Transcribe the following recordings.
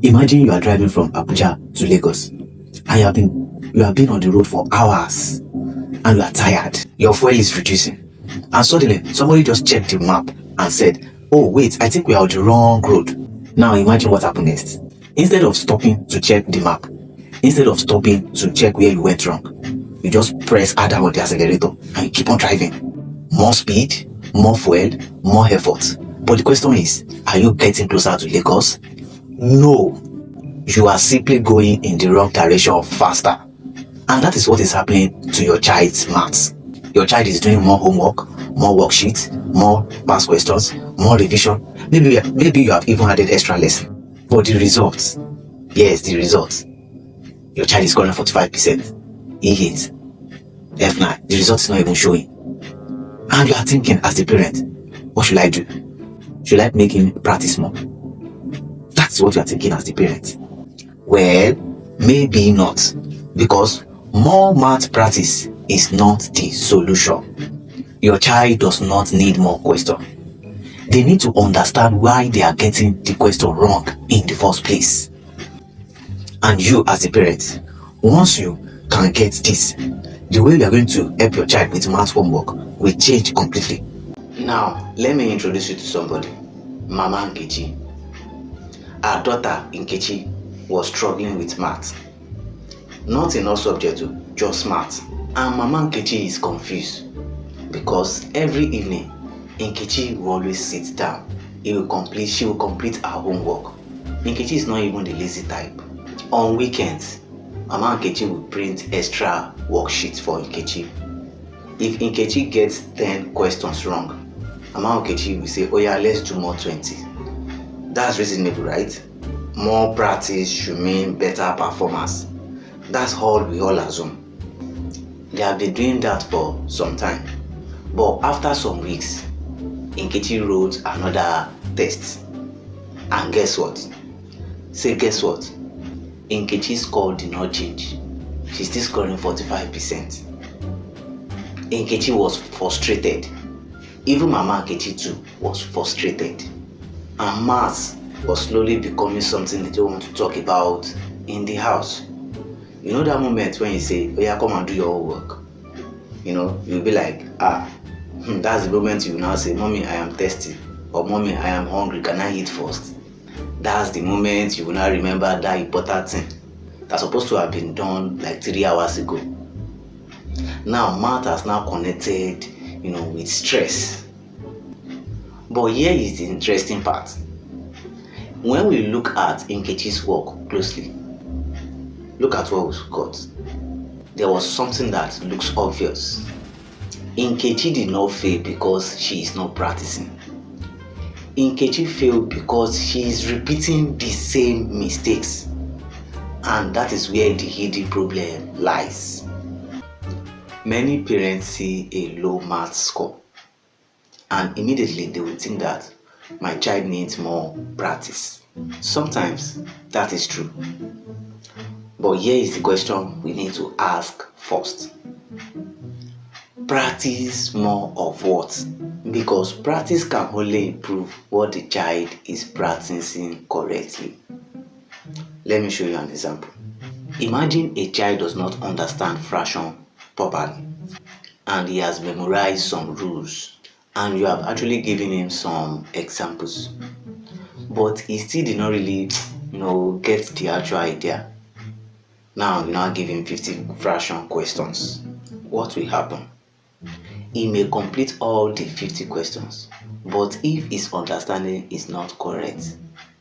Imagine you are driving from Abuja to Lagos and you have been on the road for hours and you are tired. Your fuel is reducing. And suddenly somebody just checked the map and said, "Oh wait, I think we are on the wrong road." Now imagine what happened next. Instead of stopping to check the map, instead of stopping to check where you went wrong, you just press harder on the accelerator and you keep on driving. More speed, more fuel, more effort. But the question is, are you getting closer to Lagos? No. You are simply going in the wrong direction faster. And that is what is happening to your child's maths. Your child is doing more homework, more worksheets, more past questions, more revision. Maybe you have even added extra lesson. But the results, yes, the results. Your child is scoring 45%. E8, F9. The result is not even showing. And you are thinking as the parent, what should I do? Should I make him practice more? That's what you are thinking as the parent. Well, maybe not, because more math practice is not the solution. Your child does not need more question. They need to understand why they are getting the question wrong in the first place. And you as a parent, once you can get this, the way you are going to help your child with math homework will change completely. Now, let me introduce you to somebody. Mama Nkechi. Our daughter Nkechi was struggling with math. Not in all subjects, just math. And Mama Nkechi is confused because every evening Nkechi will always sit down. She will complete her homework. Nkechi is not even the lazy type. On weekends, Mama Nkechi will print extra worksheets for Nkechi. If Nkechi gets 10 questions wrong, Mama Nkechi will say, "Oh yeah, let's do more 20. That's reasonable, right? More practice should mean better performance. That's all we all assume. They have been doing that for some time. But after some weeks, Nkechi wrote another test. And guess what? Guess what? Nkechi's score did not change. She's still scoring 45%. Nkechi was frustrated. Even Mama Nkechi too was frustrated. And maths was slowly becoming something they don't want to talk about in the house. You know that moment when you say, "Oh yeah, come and do your homework." You'll be like, that's the moment you will now say, "Mommy, I am thirsty," or "Mommy, I am hungry, can I eat first?" That's the moment you will now remember that important thing that's supposed to have been done like 3 hours ago. Now, math has now connected, with stress. But here is the interesting part. When we look at Nkechi's work closely, look at what we got. There was something that looks obvious. Nkechi did not fail because she is not practicing. Nkechi failed because she is repeating the same mistakes. And that is where the hidden problem lies. Many parents see a low math score and immediately they will think that my child needs more practice. Sometimes that is true. But here is the question we need to ask first. Practice more of what? Because practice can only improve what the child is practicing correctly. Let me show you an example. Imagine a child does not understand fraction properly and he has memorized some rules and you have actually given him some examples, but he still did not really get the actual idea. Now you now give him 50 fraction questions. What will happen? He may complete all the 50 questions, but if his understanding is not correct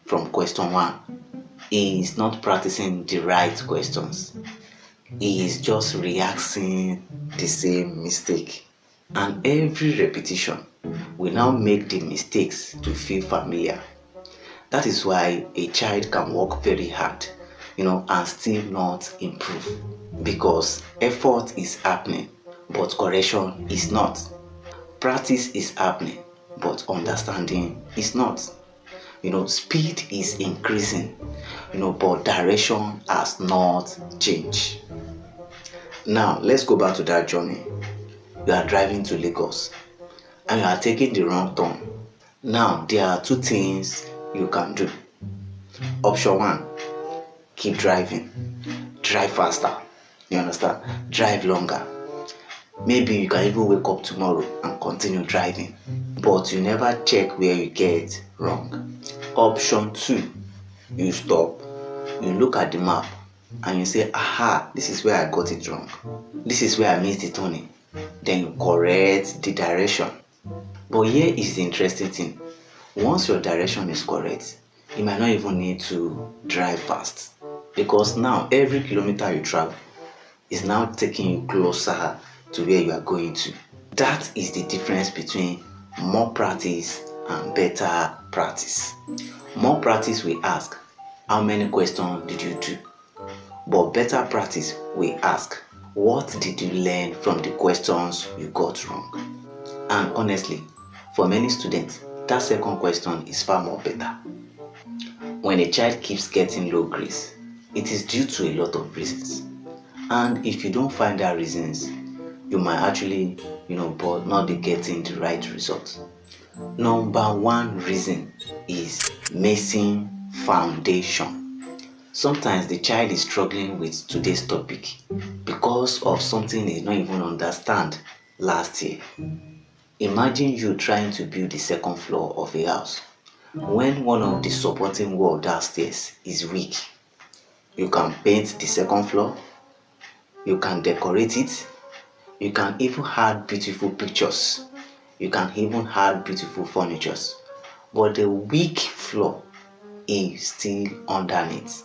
from question 1, he is not practicing the right questions. He is just reacting the same mistake. And every repetition will now make the mistakes to feel familiar. That is why a child can work very hard, and still not improve. Because effort is happening, but correction is not. Practice is happening, but understanding is not. Speed is increasing, but direction has not changed. Now, let's go back to that journey. You are driving to Lagos and you are taking the wrong turn. Now, there are 2 things you can do. Option 1, keep driving. Drive faster. You understand? Drive longer. Maybe you can even wake up tomorrow and continue driving, but you never check where you get wrong. Option 2, you stop, you look at the map and you say, aha, this is where I got it wrong. This is where I missed the turning. Then you correct the direction. But here is the interesting thing. Once your direction is correct, you might not even need to drive fast, because now every kilometer you travel is now taking you closer to where you are going to. That is the difference between more practice and better practice. More practice we ask, how many questions did you do? But better practice we ask, what did you learn from the questions you got wrong? And honestly, for many students, that second question is far more better. When a child keeps getting low grades, it is due to a lot of reasons. And if you don't find that reasons, you might actually, but not be getting the right results. Number one reason is missing foundation. Sometimes the child is struggling with today's topic because of something they don't even understand last year. Imagine you trying to build the second floor of a house when one of the supporting walls downstairs is weak. You can paint the second floor, you can decorate it, you can even add beautiful pictures, you can even add beautiful furniture, but the weak floor is still underneath.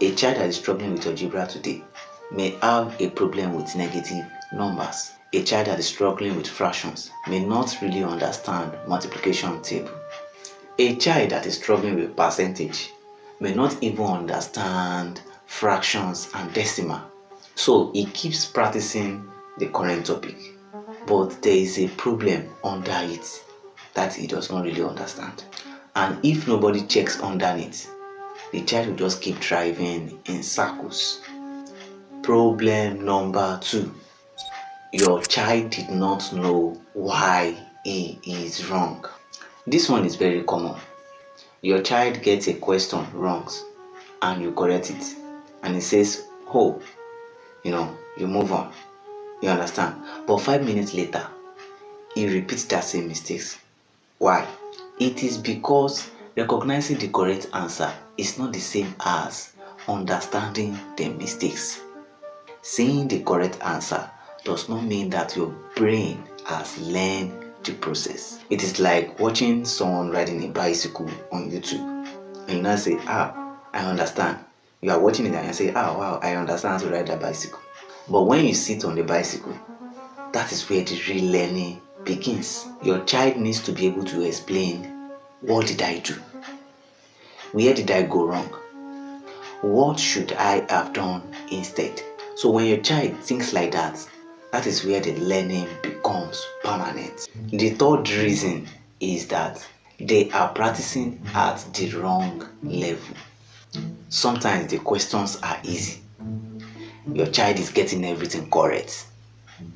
A child that is struggling with algebra today may have a problem with negative numbers. A child that is struggling with fractions may not really understand multiplication table. A child that is struggling with percentage may not even understand fractions and decimal. So he keeps practicing the current topic, but there is a problem under it that he does not really understand. And if nobody checks underneath, the child will just keep driving in circles. Problem number 2, your child did not know why he is wrong. This one is very common. Your child gets a question wrong and you correct it, and it says, oh, you move on. You understand? But 5 minutes later, he repeats that same mistakes. Why? It is because recognizing the correct answer is not the same as understanding the mistakes. Seeing the correct answer does not mean that your brain has learned the process. It is like watching someone riding a bicycle on YouTube and you now say, I understand. You are watching it and you say, wow, I understand how to ride a bicycle. But when you sit on the bicycle, that is where the real learning begins. Your child needs to be able to explain, what did I do? Where did I go wrong? What should I have done instead? So when your child thinks like that, that is where the learning becomes permanent. The third reason is that they are practicing at the wrong level. Sometimes the questions are easy. Your child is getting everything correct.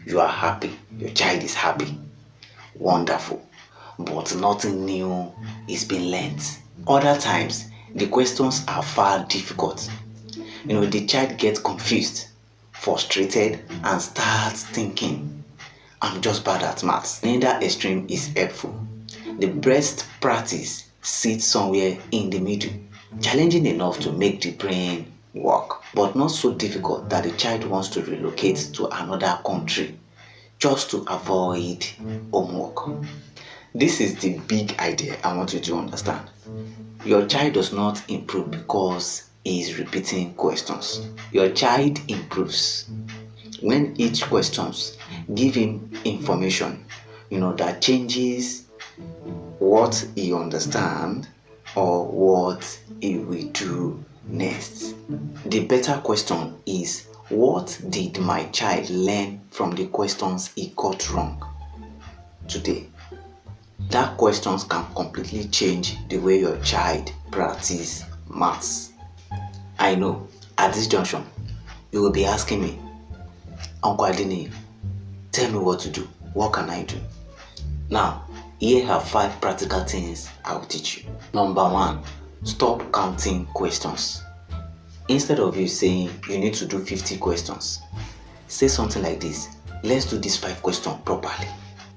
You are happy. Your child is happy. Wonderful. But nothing new is being learned. Other times, the questions are far difficult. The child gets confused, frustrated, and starts thinking, I'm just bad at maths. Neither extreme is helpful. The best practice sits somewhere in the middle, challenging enough to make the brain work, but not so difficult that the child wants to relocate to another country just to avoid homework. This is the big idea I want you to understand. Your child does not improve because he is repeating questions. Your child improves when each questions give him information, that changes what he understands or what he will do next. The better question is, what did my child learn from the questions he got wrong today? That questions can completely change the way your child practice maths. I know, at this junction, you will be asking me, Uncle Adini, tell me what to do. What can I do? Now, here are 5 practical things I will teach you. Number 1, stop counting questions. Instead of you saying you need to do 50 questions, say something like this: let's do this 5 questions properly.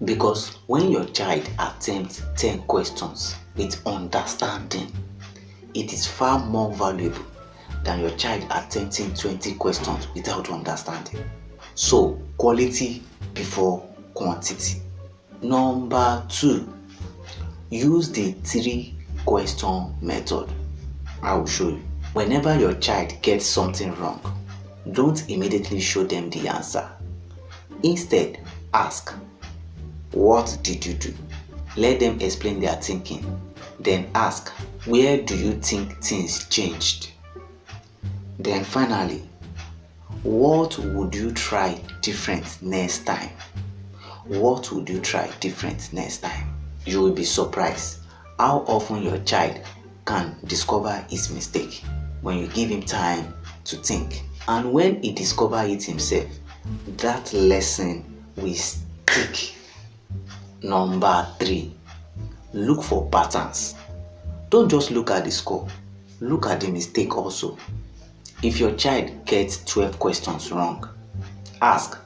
Because when your child attempts 10 questions with understanding, it is far more valuable than your child attempting 20 questions without understanding. So, quality before quantity. Number 2, use the 3-question method. I will show you. Whenever your child gets something wrong, don't immediately show them the answer. Instead, ask, what did you do? Let them explain their thinking. Then ask, where do you think things changed? Then finally, what would you try different next time? What would you try different next time? You will be surprised how often your child can discover his mistake when you give him time to think. And when he discovers it himself, that lesson will stick. Number 3, look for patterns. Don't just look at the score, look at the mistake also. If your child gets 12 questions wrong, ask,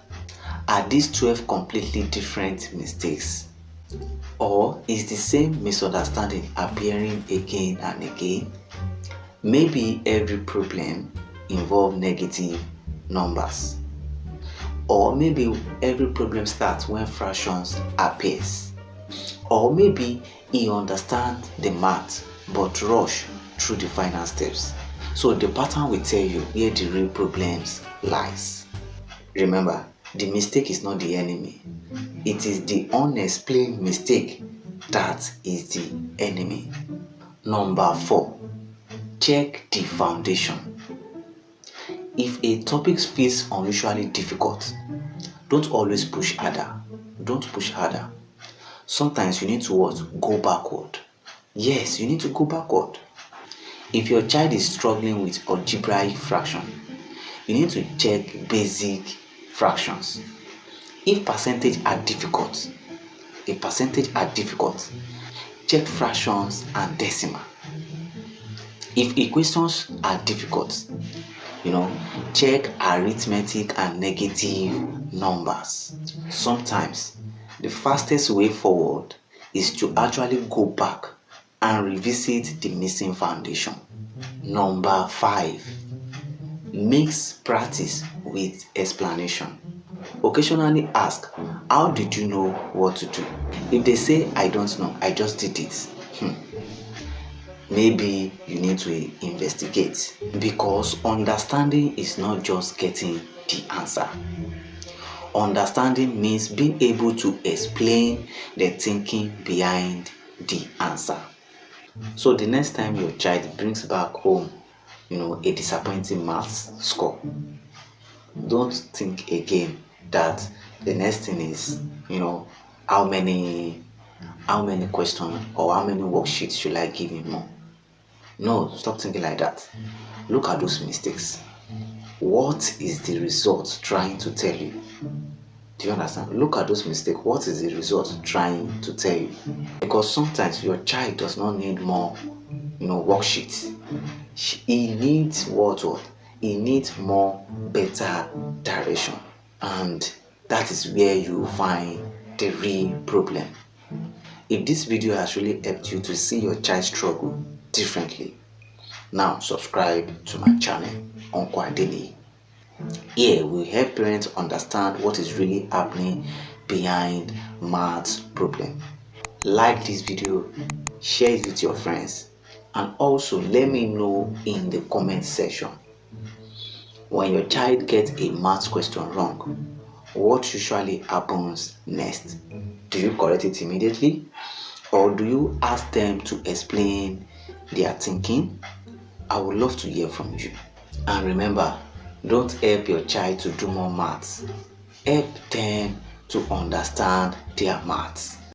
are these 12 completely different mistakes? Or is the same misunderstanding appearing again and again? Maybe every problem involves negative numbers. Or maybe every problem starts when fractions appears. Or maybe he understands the math but rush through the final steps. So the pattern will tell you where the real problems lies. Remember, the mistake is not the enemy. It is the unexplained mistake that is the enemy. Number 4, check the foundation. If a topic feels unusually difficult, don't always push harder. Don't push harder. Sometimes you need to what? Go backward. Yes, you need to go backward. If your child is struggling with algebraic fraction, you need to check basic fractions. If percentage are difficult, check fractions and decimal. If equations are difficult, check arithmetic and negative numbers. Sometimes the fastest way forward is to actually go back and revisit the missing foundation. Number 5, mix practice with explanation. Occasionally ask, how did you know what to do? If they say, I don't know, I just did it, maybe you need to investigate, because understanding is not just getting the answer. Understanding means being able to explain the thinking behind the answer. So the next time your child brings back home, a disappointing maths score, don't think again that the next thing is, how many questions or how many worksheets should I give him more? No, stop thinking like that. Look at those mistakes. What is the result trying to tell you? Do you understand? Look at those mistakes. What is the result trying to tell you? Because sometimes your child does not need more, worksheets. He needs what? He needs more better direction. And that is where you find the real problem. If this video has really helped you to see your child struggle differently, now subscribe to my channel, Uncle Adeni. Here we help parents understand what is really happening behind maths problem. Like this video, share it with your friends, and also let me know in the comment section, when your child gets a maths question wrong, what usually happens next? Do you correct it immediately, or do you ask them to explain their thinking? I would love to hear from you. And remember, don't help your child to do more maths. Help them to understand their maths.